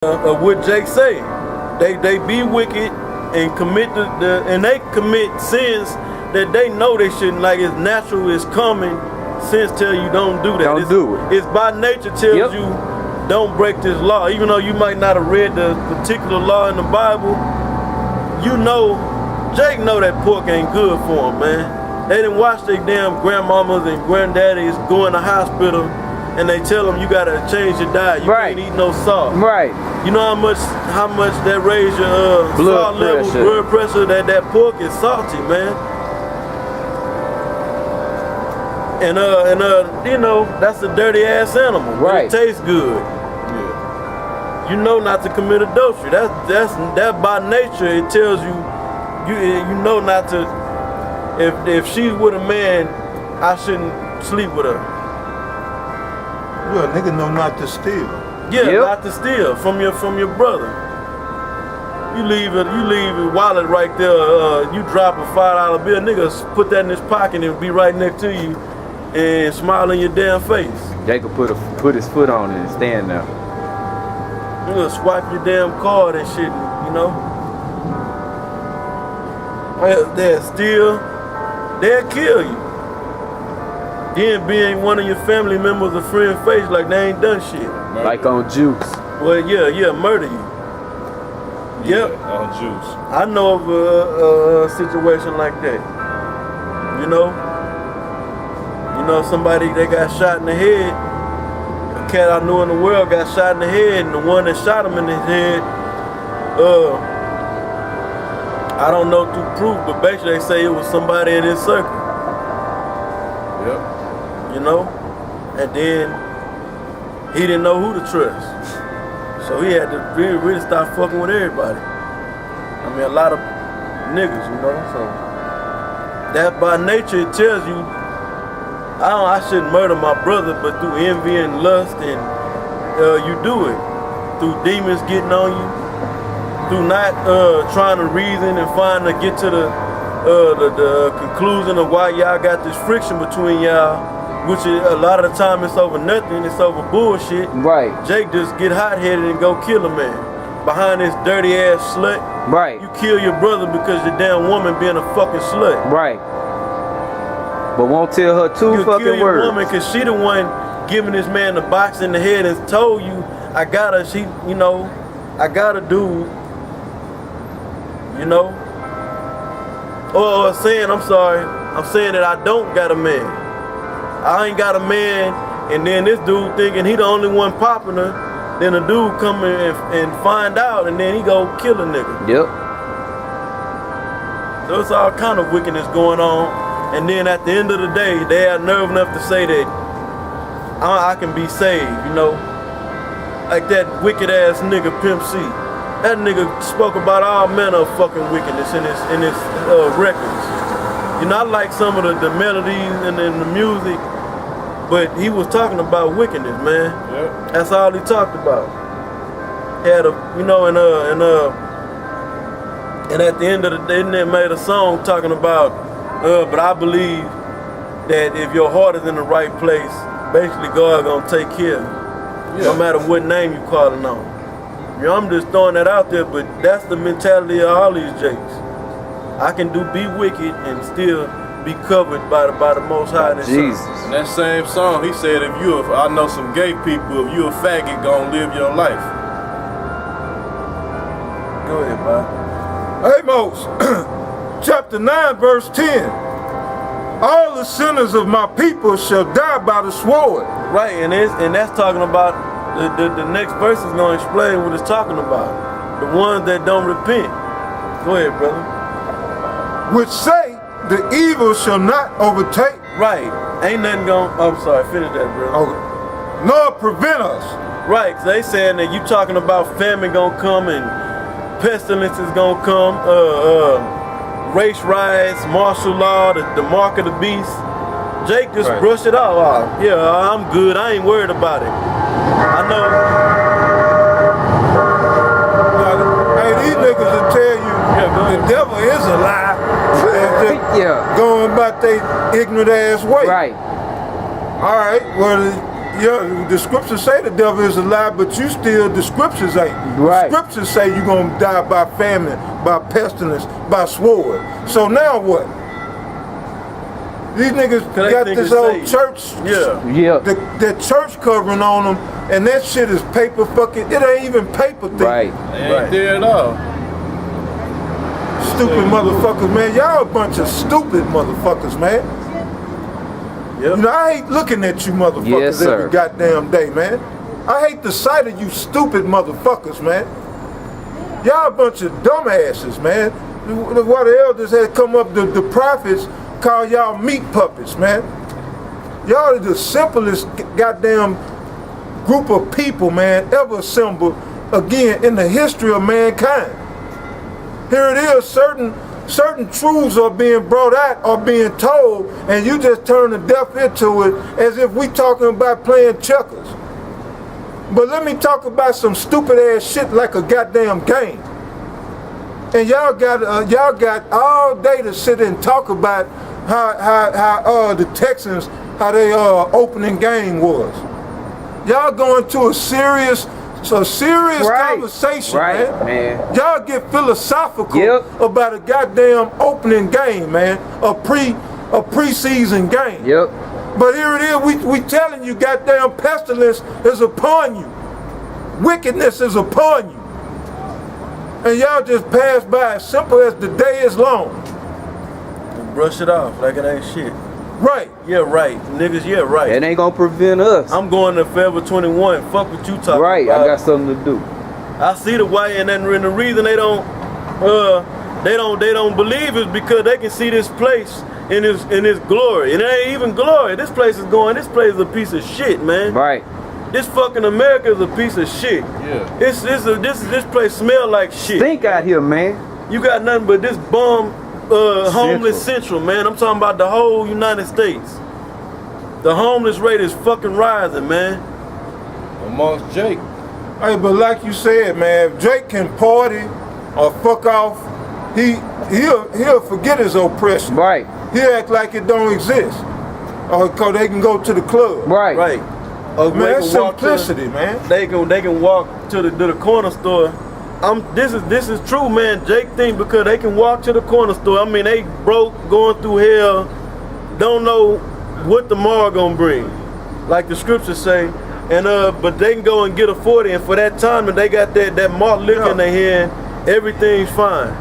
what Jake say. They be wicked and commit and they commit sins that they know they shouldn't. Like it's natural, it's common sense tell you don't do that. Don't do it. It's by nature tells you don't break this law. Even though you might not have read the particular law in the Bible, you know, Jake know that pork ain't good for him, man. They didn't watch their damn grandmamas and granddaddies go in the hospital and they tell them you gotta change your diet. You can't eat no salt. Right. You know how much that raise your salt level, blood pressure. That pork is salty, man. And you know, that's a dirty ass animal. Right. It tastes good. Yeah. You know not to commit adultery. That by nature it tells you you know not to. If she's with a man, I shouldn't sleep with her. Well, nigga know not to steal. Yeah, not to steal from your brother. You leave a wallet right there. You drop a $5 bill, nigga put that in his pocket and be right next to you and smile in your damn face. Jacob put his foot on it and stand there. You gonna swipe your damn card and shit, you know. They'll steal, they'll kill you. Then being one of your family members a friend face like they ain't done shit. Murder. Like on Juice. Well, yeah, murder you. Yeah, on Juice. I know of a situation like that. You know, somebody they got shot in the head. A cat I knew in the world got shot in the head, and the one that shot him in his head, I don't know through proof, but basically they say it was somebody in his circle. Yep. You know, and then he didn't know who to trust, so he had to really start fucking with everybody. I mean, a lot of niggas, you know. So that by nature it tells you, I shouldn't murder my brother, but through envy and lust, and you do it through demons getting on you, through not trying to reason and get to the conclusion of why y'all got this friction between y'all. Which is, a lot of the time it's over nothing, it's over bullshit. Right. Jake just get hot-headed and go kill a man. Behind this dirty ass slut. Right. You kill your brother because your damn woman being a fucking slut. Right. But won't tell her two fucking words. You kill your woman because she the one giving this man the box in the head and told you, I gotta do, you know. Or saying, I'm saying that I don't got a man. I ain't got a man, and then this dude thinking he the only one popular, then a dude come in and find out, and then he go kill a nigga. Yep. So it's all kind of wickedness going on, and then at the end of the day, they have nerve enough to say that I can be saved, you know? Like that wicked ass nigga Pimp C. That nigga spoke about all manner of fucking wickedness in his records. You know, I like some of the melodies and the music, but he was talking about wickedness, man. Yep. That's all he talked about. Had and at the end of the day, they made a song talking about, but I believe that if your heart is in the right place, basically God gonna take care of you, no matter what name you calling on. You know, I'm just throwing that out there, but that's the mentality of all these Jakes. I can be wicked and still be covered by the Most High. Jesus. In that same song, he said, I know some gay people, if you a faggot, gonna live your life. Go ahead, Bob. Amos, chapter 9, verse 10. All the sinners of my people shall die by the sword. Right, and that's talking about, the next verse is gonna explain what it's talking about. The ones that don't repent. Go ahead, brother. Which say the evil shall not overtake. Right. Ain't nothing I'm sorry, finish that, brother. Oh, nor prevent us. Right, so they saying that you talking about famine gonna come and pestilence is gonna come, race riots, martial law, the mark of the beast. Jake just brushed it off. Oh, yeah, I'm good, I ain't worried about it. I know. Hey, these niggas will tell you the devil is a lie. Going about their ignorant ass way. Right. All right, well, Yeah, the scriptures say the devil is alive, but you still, the scriptures ain't. Right. The scriptures say you're going to die by famine, by pestilence, by sword. So now what? These niggas got this old church, the church covering on them, and that shit is paper fucking, it ain't even paper thing. Right. They ain't there at all. Stupid motherfuckers, man. Y'all a bunch of stupid motherfuckers, man. Yep. You know, I hate looking at you motherfuckers every goddamn day, man. I hate the sight of you stupid motherfuckers, man. Y'all a bunch of dumbasses, man. What the elders had come up, the prophets call y'all meat puppets, man. Y'all are the simplest goddamn group of people, man, ever assembled again in the history of mankind. Here it is, certain truths are being brought out or being told, and you just turn a deaf ear to it as if we talking about playing checkers. But let me talk about some stupid ass shit like a goddamn game. And y'all got all day to sit and talk about how the Texans, how they opening game was. Y'all going to a serious conversation, man. Y'all get philosophical about a goddamn opening game, man. A preseason game. But here it is, we telling you goddamn pestilence is upon you. Wickedness is upon you. And y'all just pass by as simple as the day is long. And brush it off like it ain't shit. Right. Yeah, right. Niggas, yeah, right. It ain't gonna prevent us. I'm going to Forever 21. Fuck what you talking about. Right, I got something to do. I see the way, and then the reason they don't believe is because they can see this place in its glory. And it ain't even glory. This place is a piece of shit, man. Right. This fucking America is a piece of shit. Yeah. This place smell like shit. Stink out here, man. You got nothing but this bum homeless central, man. I'm talking about the whole United States. The homeless rate is fucking rising, man. Amongst Jake. Hey, but like you said, man, if Drake can party or fuck off, he'll forget his oppression. Right. He'll act like it don't exist. Or cause they can go to the club. Right. Right. Man, that's simplicity, man. They can walk to the corner store. This is true, man. Jake think because they can walk to the corner store. I mean, they broke, going through hell, don't know what tomorrow gonna bring, like the scriptures say. And but they can go and get a 40, and for that time, and they got that malt liquor in their hand, everything's fine.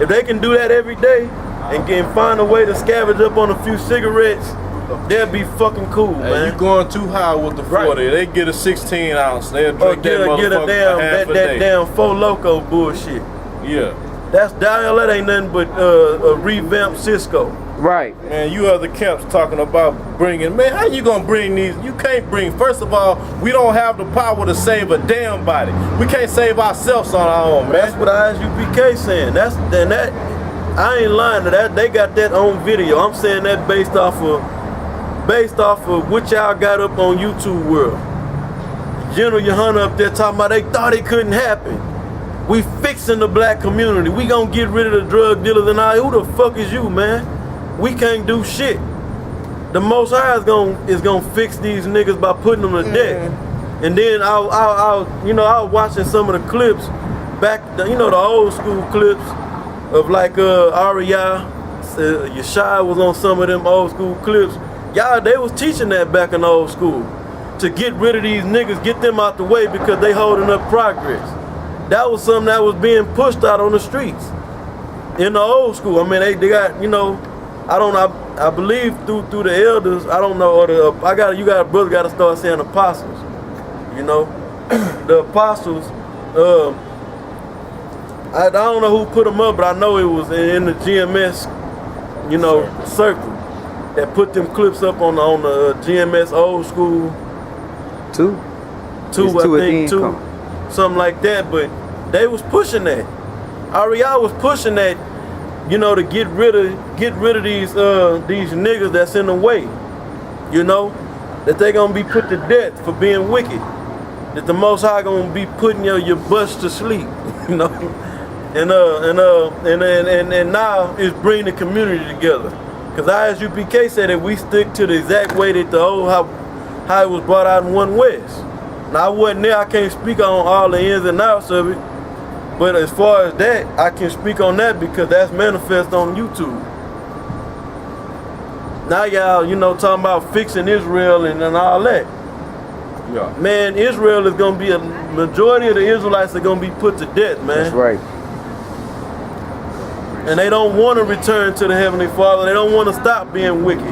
If they can do that every day and can find a way to scavenge up on a few cigarettes, they'll be fucking cool, man. You going too high with the 40. Right. They get a 16 ounce. They'll drink get a damn Four Loko bullshit. Yeah. That ain't nothing but a revamped Cisco. Right. Man, you other camps talking about bringing, man, how you gonna bring these? You can't bring, first of all, we don't have the power to save a damn body. We can't save ourselves on our own, man. That's what ISUPK saying. I ain't lying to that. They got that on video. I'm saying that based off of what y'all got up on YouTube World. General Yohana up there talking about they thought it couldn't happen. We fixing the black community. We gonna get rid of the drug dealers and all. Who the fuck is you, man? We can't do shit. The Most High is gonna fix these niggas by putting them to death. And then I was watching some of the clips back, the old school clips of like Aria, Yeshua was on some of them old school clips. Y'all, they was teaching that back in the old school to get rid of these niggas, get them out the way because they holding up progress. That was something that was being pushed out on the streets in the old school. I mean, they got, I believe through the elders, I don't know, or you got a brother got to start saying apostles. The apostles, I don't know who put them up, but I know it was in the GMS, circle that put them clips up on the GMS old school. Two, I think, something like that. But they was pushing that. Ariel was pushing that, to get rid of these niggas that's in the way. That they gonna be put to death for being wicked. That the Most High gonna be putting your butts to sleep. And now it's bringing the community together. Cause ISUPK said that we stick to the exact way that the how it was brought out in One West. Now I wasn't there, I can't speak on all the ins and outs of it, but as far as that, I can speak on that because that's manifest on YouTube. Now y'all, you know, talking about fixing Israel and all that. Yeah. Man, Israel is gonna be a majority of the Israelites are gonna be put to death, man. That's right. And they don't want to return to the Heavenly Father. They don't want to stop being wicked.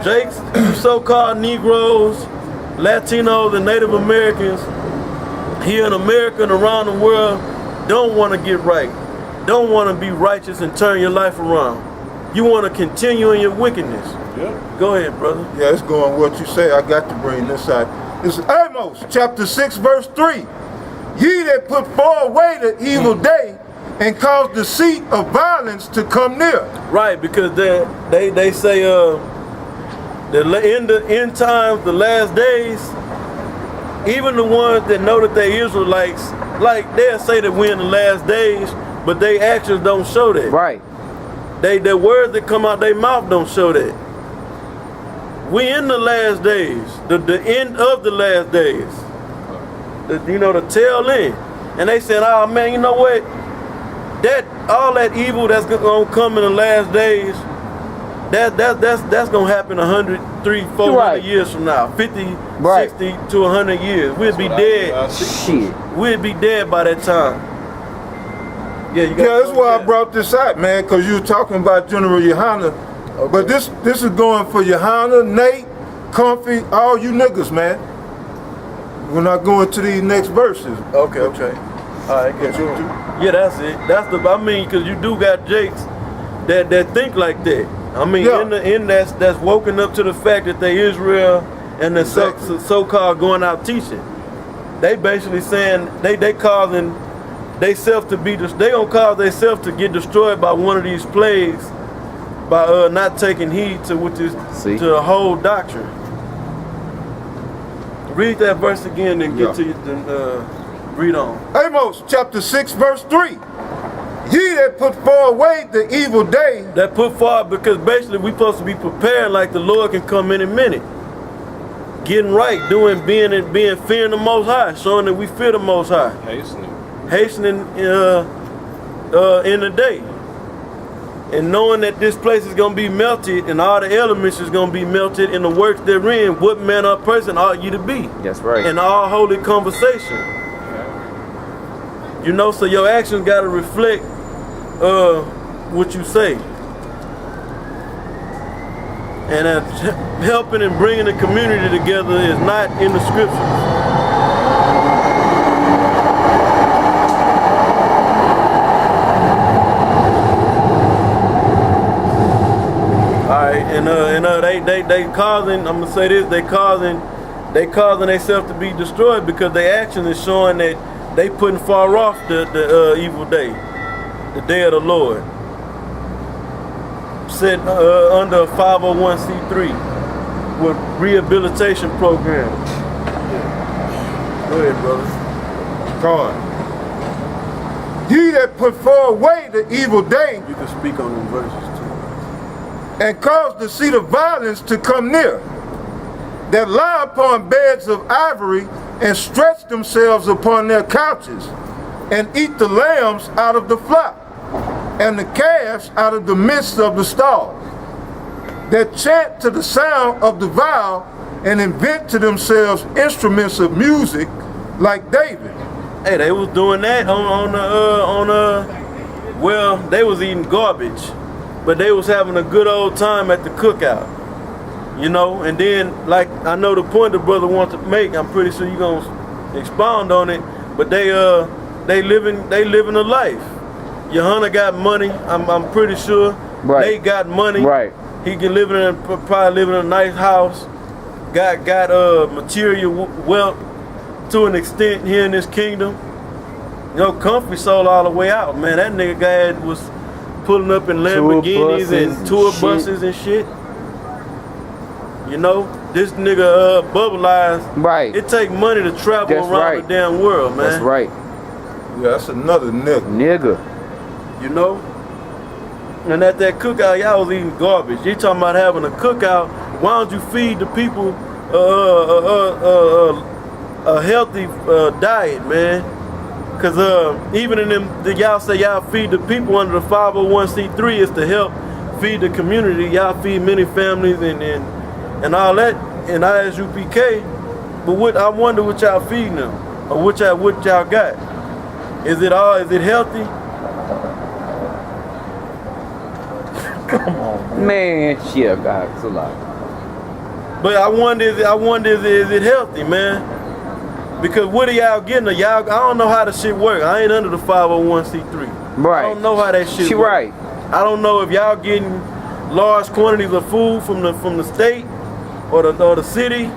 Jakes, you so-called Negroes, Latinos, and Native Americans here in America and around the world don't want to get right. Don't want to be righteous and turn your life around. You want to continue in your wickedness. Yeah. Go ahead, brother. Yeah, it's going what you say. I got to bring this out. It's Amos chapter 6 verse 3. Ye that put far away the evil day and cause the seat of violence to come near. Right, because they say in the end times, the last days, even the ones that know that they Israelites, like they'll say that we're in the last days, but they actions don't show that. Right. The words that come out their mouth don't show that. We in the last days, the end of the last days. The tail end. And they said, oh man, you know what? All that evil that's gonna come in the last days, that's gonna happen 100, 300, 400 right. years from now. 50, right. 60 to 100 years. We'll be dead. Shit. We'll be dead by that time. Yeah, that's why I brought this out, man, because you were talking about General Yohana. Okay. But this is going for Yohana, Nate, Comfy, all you niggas, man. We're not going to these next verses. Okay. All right, get you. Yeah, that's it. Because you do got Jakes that think like that. I mean, in that's woken up to the fact that they Israel and the so-called going out teaching. They basically saying they causing they gonna cause themselves to get destroyed by one of these plagues by not taking heed to to the whole doctrine. Read that verse again and get to read on. Amos chapter 6 verse 3. Ye that put far away the evil day. That put far, because basically we supposed to be prepared like the Lord can come any minute. Getting right, being fearing the Most High, showing that we fear the Most High. Hastening in the day. And knowing that this place is going to be melted and all the elements is going to be melted in the works therein, what manner of person ought you to be? That's right. In all holy conversation. You know, so your actions got to reflect what you say. And helping and bringing the community together is not in the scriptures. They causing, I'm gonna say this, they causing themselves to be destroyed because their action is showing that they putting far off the evil day, the day of the Lord. Set under a 501c3 with rehabilitation program. Go ahead, brother. God. He that put far away the evil day. You can speak on them verses too. And cause the seat of violence to come near, that lie upon beds of ivory and stretch themselves upon their couches, and eat the lambs out of the flock, and the calves out of the midst of the stalls, that chant to the sound of the viol, and invent to themselves instruments of music like David. Hey, they was doing that well, they was eating garbage. But they was having a good old time at the cookout, you know. And then, like, I know the point the brother wants to make. I'm pretty sure you're gonna expound on it. But they living a life. Yohana got money. I'm pretty sure. Right. They got money. Right. He can probably live in a nice house. Got material wealth to an extent here in this kingdom. You know, Comfy sold all the way out, man. That nigga guy was pulling up in Lamborghinis and tour buses and shit. You know, this nigga Bubble Eyes. Right. It take money to travel around the damn world, man. That's right. Yeah, that's another nigga. You know? And at that cookout, y'all was eating garbage. You talking about having a cookout why don't you feed the people a healthy diet, man? Cause even in them, y'all say y'all feed the people under the 501c3 is to help feed the community. Y'all feed many families and all that in ISUPK. But I wonder what y'all feeding them, or what y'all got. Is it healthy? Come on, man. Shit, God, it's a lot. But I wonder is it healthy, man? Because what are y'all getting? I don't know how the shit work. I ain't under the 501c3. Right. I don't know how that shit work. Right. I don't know if y'all getting large quantities of food from the state or the city,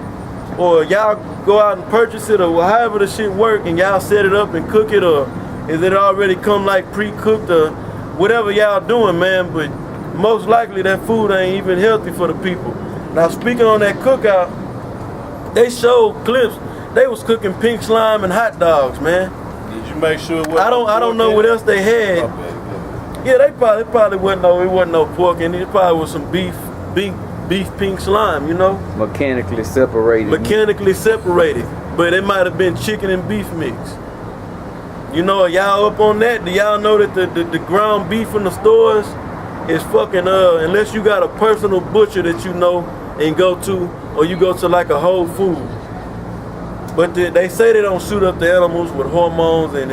or y'all go out and purchase it, or however the shit work, and y'all set it up and cook it, or is it already come like pre-cooked, or whatever y'all doing, man. But most likely that food ain't even healthy for the people. Now, speaking on that cookout, they showed clips. They was cooking pink slime and hot dogs, man. Did you make sure it wasn't I don't know what else they had. Yeah, they probably wasn't no pork in it. It probably was some beef pink slime, you know? Mechanically separated. But it might have been chicken and beef mix. You know, y'all up on that? Do y'all know that the ground beef in the stores is fucking unless you got a personal butcher that you know and go to, or you go to like a Whole Foods. But they say they don't shoot up the animals with hormones and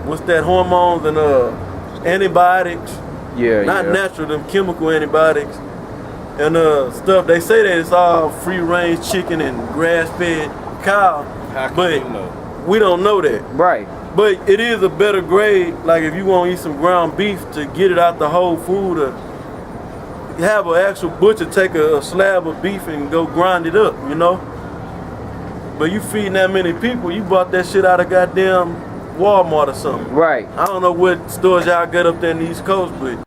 what's that, hormones and antibiotics. Yeah, not natural, them chemical antibiotics and stuff. They say that it's all free range chicken and grass fed cow, but we don't know that. Right. But it is a better grade. Like if you want to eat some ground beef, to get it out the whole food, or have an actual butcher take a slab of beef and go grind it up, you know. But you feeding that many people, you bought that shit out of goddamn Walmart or something. Right. I don't know what stores y'all got up there in the East Coast, but